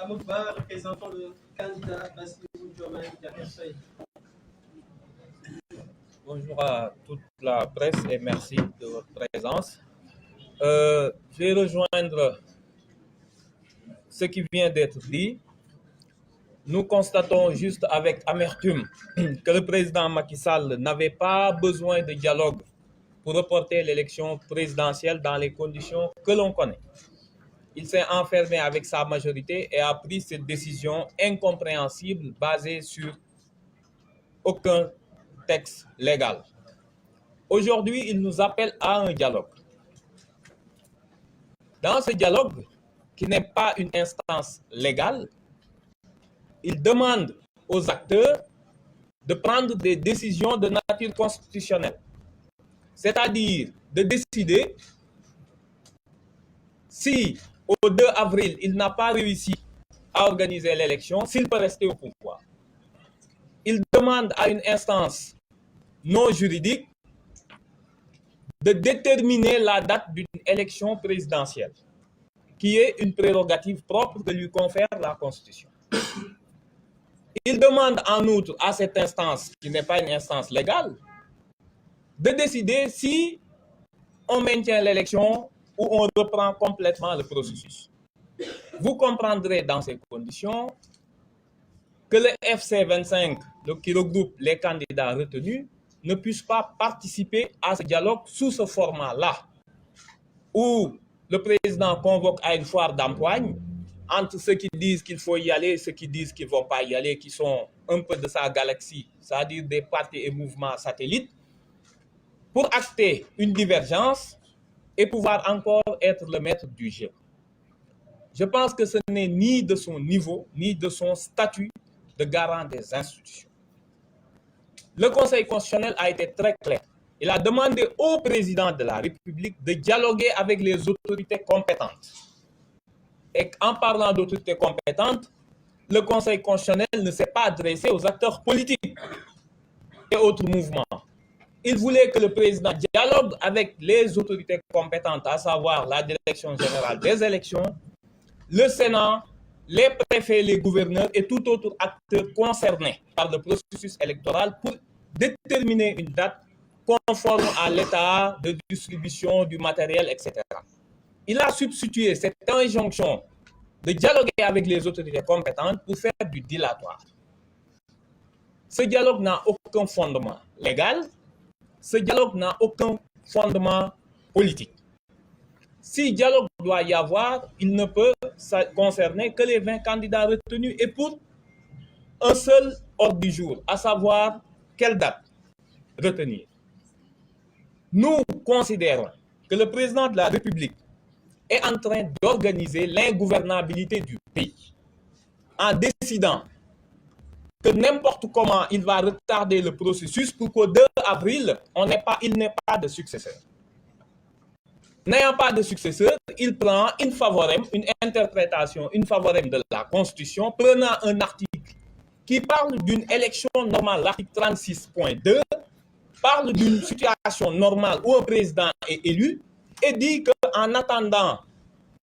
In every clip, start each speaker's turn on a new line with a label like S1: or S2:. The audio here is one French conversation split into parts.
S1: Amadouba, représentant le candidat Bassirou Diomaye Diakhar Faye.
S2: Bonjour à toute la presse et merci de votre présence. Je vais rejoindre ce qui vient d'être dit. Nous constatons juste avec amertume que le président Macky Sall n'avait pas besoin de dialogue pour reporter l'élection présidentielle dans les conditions que l'on connaît. Il s'est enfermé avec sa majorité et a pris cette décision incompréhensible basée sur aucun texte légal. Aujourd'hui, il nous appelle à un dialogue. Dans ce dialogue, qui n'est pas une instance légale, il demande aux acteurs de prendre des décisions de nature constitutionnelle, c'est-à-dire de décider si au 2 avril, il n'a pas réussi à organiser l'élection, s'il peut rester au pouvoir. Il demande à une instance non juridique de déterminer la date d'une élection présidentielle, qui est une prérogative propre que lui confère la Constitution. Il demande en outre à cette instance, qui n'est pas une instance légale, de décider si on maintient l'élection ou on reprend complètement le processus. Vous comprendrez dans ces conditions que le FC25, qui regroupe les candidats retenus, ne puisse pas participer à ce dialogue sous ce format-là, où le président convoque à une foire d'empoigne entre ceux qui disent qu'il faut y aller et ceux qui disent qu'ils ne vont pas y aller, qui sont un peu de sa galaxie, c'est-à-dire des partis et mouvements satellites, pour acter une divergence et pouvoir encore être le maître du jeu. Je pense que ce n'est ni de son niveau, ni de son statut de garant des institutions. Le Conseil constitutionnel a été très clair. Il a demandé au président de la République de dialoguer avec les autorités compétentes. Et en parlant d'autorités compétentes, le Conseil constitutionnel ne s'est pas adressé aux acteurs politiques et autres mouvements. Il voulait que le président dialogue avec les autorités compétentes, à savoir la Direction générale des élections, le Sénat, les préfets, les gouverneurs et tout autre acteur concerné par le processus électoral pour déterminer une date conforme à l'état de distribution du matériel, etc. Il a substitué cette injonction de dialoguer avec les autorités compétentes pour faire du dilatoire. Ce dialogue n'a aucun fondement légal, ce dialogue n'a aucun fondement politique. Si dialogue doit y avoir, il ne peut concerner que les 20 candidats retenus et pour un seul ordre du jour, à savoir quelle date retenir. Nous considérons que le président de la République est en train d'organiser l'ingouvernabilité du pays en décidant que n'importe comment il va retarder le processus pour qu'au 2 avril, il n'ait pas de successeur. N'ayant pas de successeur, il prend une interprétation, une favorable de la Constitution, prenant un article qui parle d'une élection normale, l'article 36.2, parle d'une situation normale où un président est élu et dit qu'en attendant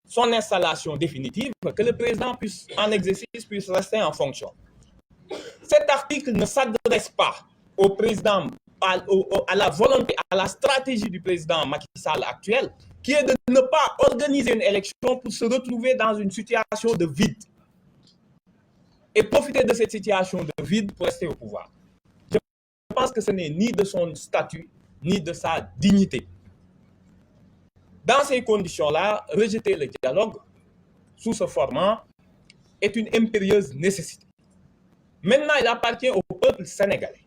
S2: son installation définitive, que le président en exercice puisse rester en fonction. Cet article ne s'adresse pas au président, à la volonté, à la stratégie du président Macky Sall actuel, qui est de ne pas organiser une élection pour se retrouver dans une situation de vide et profiter de cette situation de vide pour rester au pouvoir. Je pense que ce n'est ni de son statut, ni de sa dignité. Dans ces conditions-là, rejeter le dialogue sous ce format est une impérieuse nécessité. Maintenant, il appartient au peuple sénégalais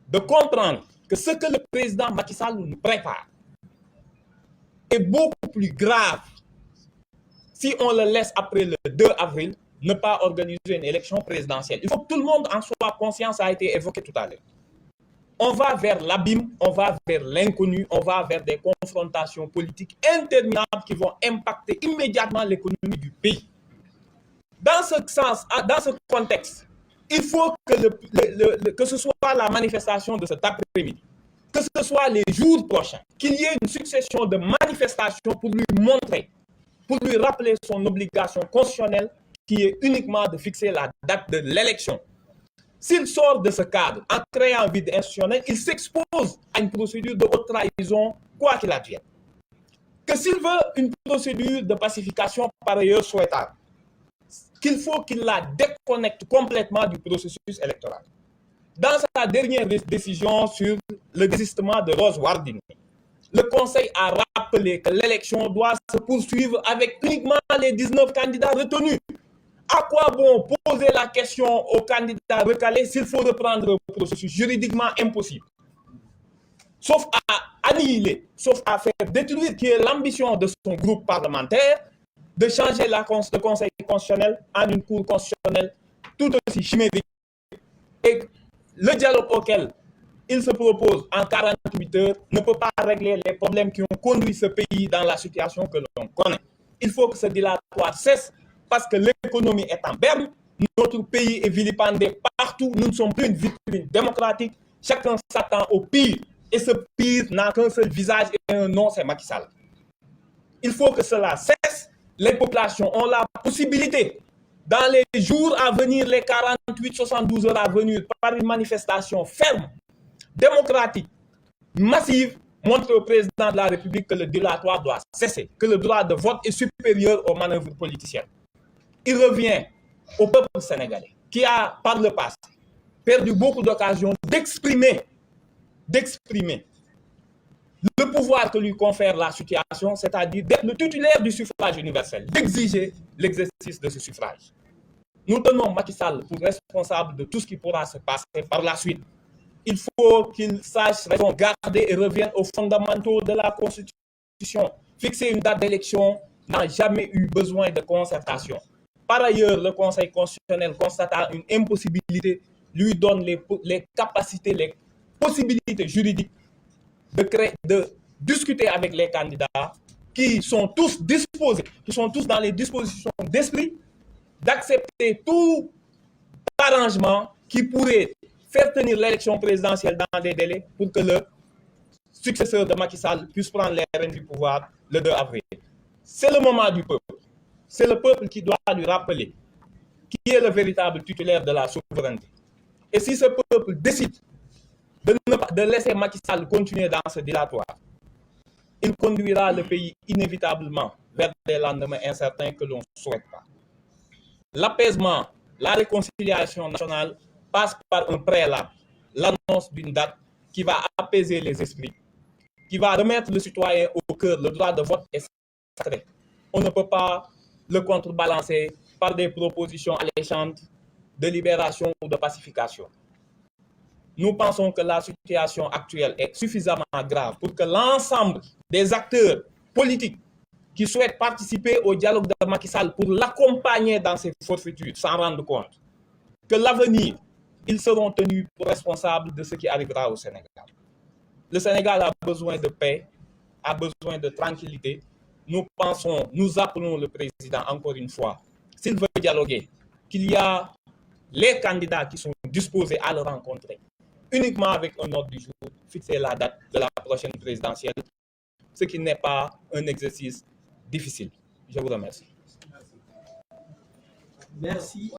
S2: de comprendre que ce que le président Macky Sall nous prépare est beaucoup plus grave si on le laisse après le 2 avril ne pas organiser une élection présidentielle. Il faut que tout le monde en soit conscient, ça a été évoqué tout à l'heure. On va vers l'abîme, on va vers l'inconnu, on va vers des confrontations politiques interminables qui vont impacter immédiatement l'économie du pays. Dans ce sens, dans ce contexte, il faut que ce soit la manifestation de cet après-midi, que ce soit les jours prochains, qu'il y ait une succession de manifestations pour lui montrer, pour lui rappeler son obligation constitutionnelle qui est uniquement de fixer la date de l'élection. S'il sort de ce cadre en créant un vide institutionnel, il s'expose à une procédure de haute trahison, quoi qu'il advienne. Que s'il veut une procédure de pacification par ailleurs souhaitable, qu'il faut qu'il la déconnecte complètement du processus électoral. Dans sa dernière décision sur le désistement de Rose Wardini, le Conseil a rappelé que l'élection doit se poursuivre avec uniquement les 19 candidats retenus. À quoi bon poser la question aux candidats recalés s'il faut reprendre le processus? Juridiquement impossible. Sauf à annihiler, sauf à faire détruire, qui est l'ambition de son groupe parlementaire, de changer le Conseil constitutionnel en une cour constitutionnelle tout aussi chimérique. Et le dialogue auquel il se propose en 48 heures ne peut pas régler les problèmes qui ont conduit ce pays dans la situation que l'on connaît. Il faut que ce dilatoire cesse parce que l'économie est en berne, notre pays est vilipendé partout, nous ne sommes plus une vitrine démocratique, chacun s'attend au pire. Et ce pire n'a qu'un seul visage et un nom, c'est Macky Sall. Il faut que cela cesse. Les populations ont la possibilité, dans les jours à venir, les 48-72 heures à venir, par une manifestation ferme, démocratique, massive, montrer au président de la République que le dilatoire doit cesser, que le droit de vote est supérieur aux manœuvres politiciennes. Il revient au peuple sénégalais, qui a, par le passé, perdu beaucoup d'occasions d'exprimer le pouvoir que lui confère la situation, c'est-à-dire d'être le titulaire du suffrage universel, d'exiger l'exercice de ce suffrage. Nous tenons Macky Sall pour responsable de tout ce qui pourra se passer par la suite. Il faut qu'il sache raison garder et revienne aux fondamentaux de la Constitution. Fixer une date d'élection n'a jamais eu besoin de concertation. Par ailleurs, le Conseil constitutionnel, constatant une impossibilité, lui donne les capacités, les possibilités juridiques de discuter avec les candidats qui sont tous disposés, qui sont tous dans les dispositions d'esprit, d'accepter tout arrangement qui pourrait faire tenir l'élection présidentielle dans des délais pour que le successeur de Macky Sall puisse prendre les rênes du pouvoir le 2 avril. C'est le moment du peuple. C'est le peuple qui doit lui rappeler qui est le véritable titulaire de la souveraineté. Et si ce peuple décide de laisser Macky Sall continuer dans ce dilatoire, il conduira le pays inévitablement vers des lendemains incertains que l'on ne souhaite pas. L'apaisement, la réconciliation nationale passe par un préalable, l'annonce d'une date qui va apaiser les esprits, qui va remettre le citoyen au cœur. Le droit de vote est sacré. On ne peut pas le contrebalancer par des propositions alléchantes de libération ou de pacification. Nous pensons que la situation actuelle est suffisamment grave pour que l'ensemble des acteurs politiques qui souhaitent participer au dialogue de Macky Sall pour l'accompagner dans ses forfaitures s'en rendent compte. Que l'avenir, ils seront tenus pour responsables de ce qui arrivera au Sénégal. Le Sénégal a besoin de paix, a besoin de tranquillité. Nous pensons, nous appelons le président encore une fois, s'il veut dialoguer, qu'il y a les candidats qui sont disposés à le rencontrer, uniquement avec un ordre du jour, fixer la date de la prochaine présidentielle, ce qui n'est pas un exercice difficile. Je vous remercie.
S1: Merci.